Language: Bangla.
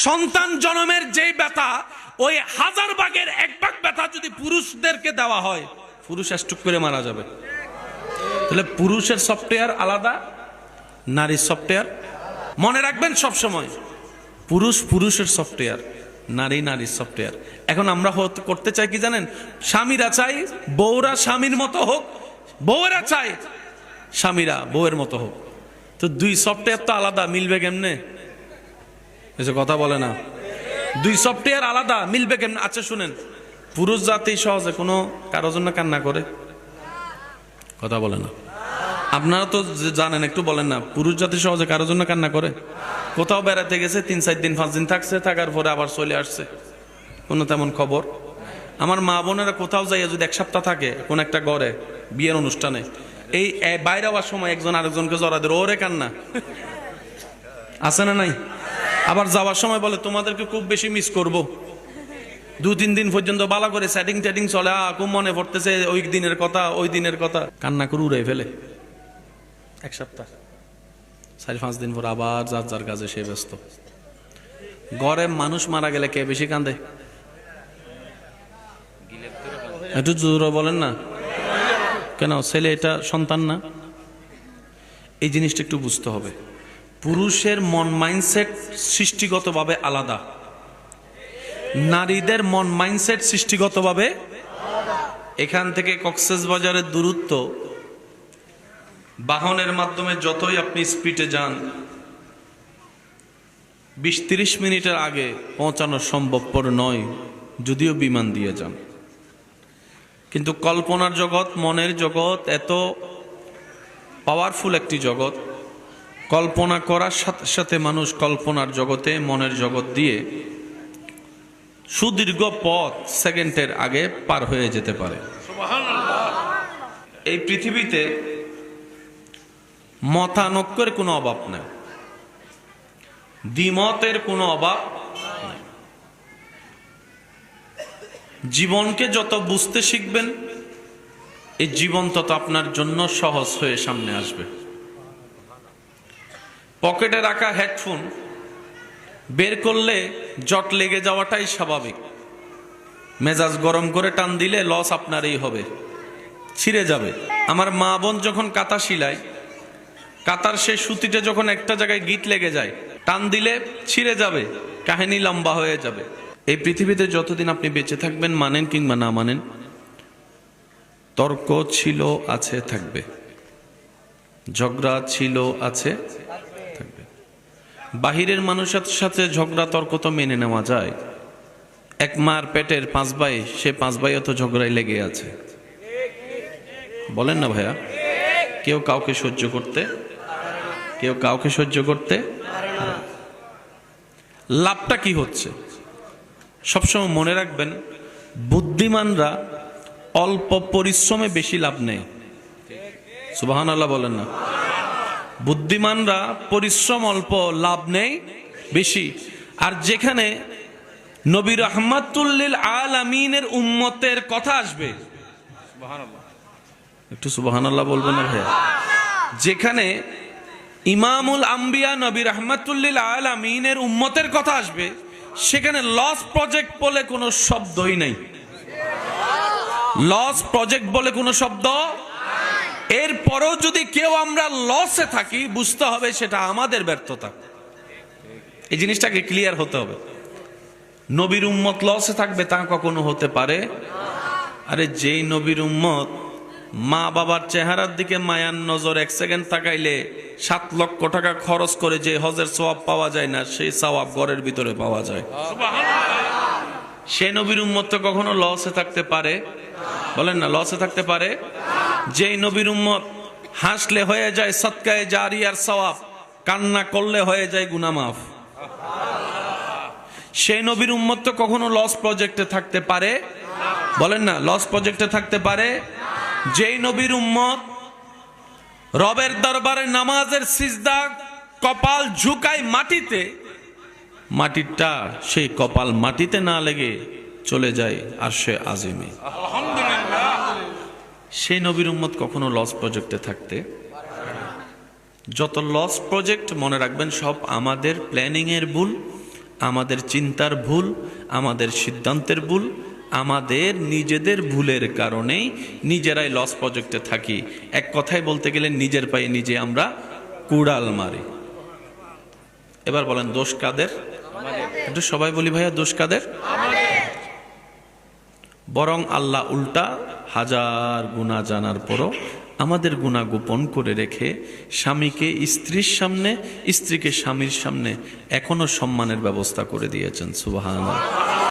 সন্তান জন্মের যেই ব্যথা, ওই 1000 ভাগের 1 ভাগ ব্যথা যদি পুরুষদেরকে দেওয়া হয়, পুরুষ স্ট্রোক করে মারা যাবে। তাহলে পুরুষের সফটওয়্যার আলাদা, নারীর সফটওয়্যার। মনে রাখবেন সব সময়, পুরুষ পুরুষের সফটওয়্যার, নারী নারীর সফটওয়্যার। এখন আমরা করতে চাই কি জানেন? স্বামীরা চাই বউরা স্বামীর মতো হোক, বউয়েরা চাই স্বামীরা বউয়ের মতো হোক। তো দুই সফটওয়্যার তো আলাদা, মিলবে কেমনে? এসে কথা বলে না, দুই সফটওয়্যার আলাদা, মিলবে কেমনে? আচ্ছা শুনেন, পুরুষ জাতি সহজে কোনো কারোর জন্য কান্না করে? কথা বলে না। আপনারা তো জানেন, একটু বলেন না, পুরুষ জাতি সহজে কারোর জন্য কান্না করে? কোথাও বেড়াতে গেছে, 3-4 দিন 5 দিন থাকছে, থাকার পরে আবার চলে আসছে, কোনো তেমন খবর। আমার মা বোনেরা কোথাও যাইয়া যদি 1 সপ্তাহ থাকে কোন একটা ঘরে বিয়ের অনুষ্ঠানে, এই বাইরে হওয়ার সময় একজন আরেকজনকে জড়া দেয়, ওরে কান্না আছে না নাই? আবার যাওয়ার সময় বলে তোমাদেরকে খুব বেশি মিস করব। 2-3 দিন পর্যন্ত বালা করে সেটিং টেটিং চলে, খুব মনে পড়তেছে ওই দিনের কথা, ওই দিনের কথা, কান্না করে উড়ে ফেলে। 1 সপ্তাহ 4-5 দিন পর আবার যার যার কাজে সে ব্যস্ত। ঘরে মানুষ মারা গেলে কে বেশি কান্দে? একটু জোরে বলেন না কেন? ছেলে, এটা সন্তান না? এই জিনিসটা একটু বুঝতে হবে। পুরুষের মন মাইন্ডসেট সৃষ্টিগতভাবে আলাদা, নারীদের মন মাইন্ডসেট সৃষ্টিগতভাবে। এখান থেকে কক্সবাজারের দূরত্ব বাহনের মাধ্যমে যতই আপনি স্পিডে যান, 20-30 মিনিটের আগে পৌঁছানো সম্ভবপর নয়, যদিও বিমান দিয়ে যান। কিন্তু কল্পনার জগৎ, মনের জগৎ এত পাওয়ারফুল একটি জগৎ, কল্পনা করার সাথে সাথে মানুষ কল্পনার জগতে, মনের জগৎ দিয়ে সুদীর্ঘ পথ সেকেন্ডের আগে পার হয়ে যেতে পারে। এই পৃথিবীতে মতানৈক্যের কোনো অভাব নেই, দ্বিমতের কোনো অভাব নেই। জীবনকে যত বুঝতে শিখবেন, এই জীবন তত আপনার জন্য সহজ হয়ে সামনে আসবে। পকেটে রাখা হেডফোন বের করলে জট লেগে যাওয়াটাই স্বাভাবিক। মেজাজ গরম করে টান দিলে লস আপনারই হবে, ছিঁড়ে যাবে। আমার মা বোন যখন কাঁথা সিলায়, কাতার সেই সুতিটা যখন একটা জায়গায় গিট লেগে যায়, টান দিলে ছিঁড়ে যাবে, কাহিনী লম্বা হয়ে যাবে। এই পৃথিবীতে যতদিন আপনি বেঁচে থাকবেন, মানেন কিংবা না মানেন, তর্ক ছিল, আছে, থাকবে। ঝগড়া ছিল, আছে, থাকবে। বাহিরের মানুষের সাথে ঝগড়া তর্ক তো মেনে নেওয়া যায়। এক মার পেটের 5 ভাই, সে 5 ভাইও তো ঝগড়ায় লেগে আছে, বলেন না ভাইয়া? কেউ কাউকে সহ্য করতে, কেউ কাউকে সহ্য করতে। লাভটা কি হচ্ছে? সবসময় মনে রাখবেন, বুদ্ধিমানরা অল্প পরিশ্রমে বেশি লাভ নেয়। সুবহানাল্লাহ বলেন না? বুদ্ধিমানরা পরিশ্রম অল্প, লাভ নেই বেশি। আর যেখানে নবী রাহমাতুল লিল আলামিনের উম্মতের কথা আসবে, একটু সুবহানাল্লাহ বলবেন না ভাইয়া? যেখানে ইমামুল আম্বিয়া নবী রাহমাতুল লিল আলামিনের উম্মতের কথা আসবে, সেখানে লস প্রজেক্ট বলে কোনো শব্দই নাই। লস প্রজেক্ট বলে কোনো শব্দ। এরপরও যদি কেউ আমরা লসে থাকি, বুঝতে হবে সেটা আমাদের ব্যর্থতা। এই জিনিসটাকে ক্লিয়ার হতে হবে। নবীর উম্মত লসে থাকবে তা কখনো হতে পারে? আরে যেই নবীর উম্মত মা বাবার চেহারার দিকে মায়ার নজর 1 সেকেন্ড তাকাইলে 7 লক্ষ টাকা খরচ করে যে হজের সওয়াব পাওয়া যায় না, সেই সওয়াব ঘরের ভিতরে পাওয়া যায়। সে নবীর উম্মত তো কখনো লসে থাকতে পারে? বলেন না, লসে থাকতে পারে? যেই নবীর উম্মত হাসলে হয়ে যায় সদকায়ে জারিয়ার সওয়াব, কান্না করলে হয়ে যায় গুনাহ মাফ, সেই নবীর উম্মত তো কখনো লস প্রজেক্টে থাকতে পারে? বলেন না, লস প্রজেক্টে থাকতে পারে? যেই নবীর উম্মত রবের দরবারে নামাজের সিজদা কপাল ঝুঁকায় মাটিতে, মাটিটা সেই কপাল মাটিতে না লেগে চলে যায় আরশে আজিমে। সেই নবীর উম্মত কখনো লস প্রজেক্টে থাকতে। যত লস প্রজেক্ট মনে রাখবেন, সব আমাদের প্ল্যানিং এর ভুল, আমাদের চিন্তার ভুল, আমাদের সিদ্ধান্তের ভুল, আমাদের নিজেদের ভুলের কারণেই নিজেরাই লস প্রজেক্টে থাকি। এক কথায় বলতে গেলে নিজের পায়ে নিজে আমরা কুড়াল মারি। এবার বলেন দোষ কাদের? একটু সবাই বলি ভাইয়া, দোষ কাদের? বরং আল্লাহ উল্টা হাজার গুনাহ জানার পরও আমাদের গুনাহ গোপন করে রেখে স্বামীকে স্ত্রীর সামনে, স্ত্রীকে স্বামীর সামনে এখনো সম্মানের ব্যবস্থা করে দিয়েছেন। সুবহানাল্লাহ।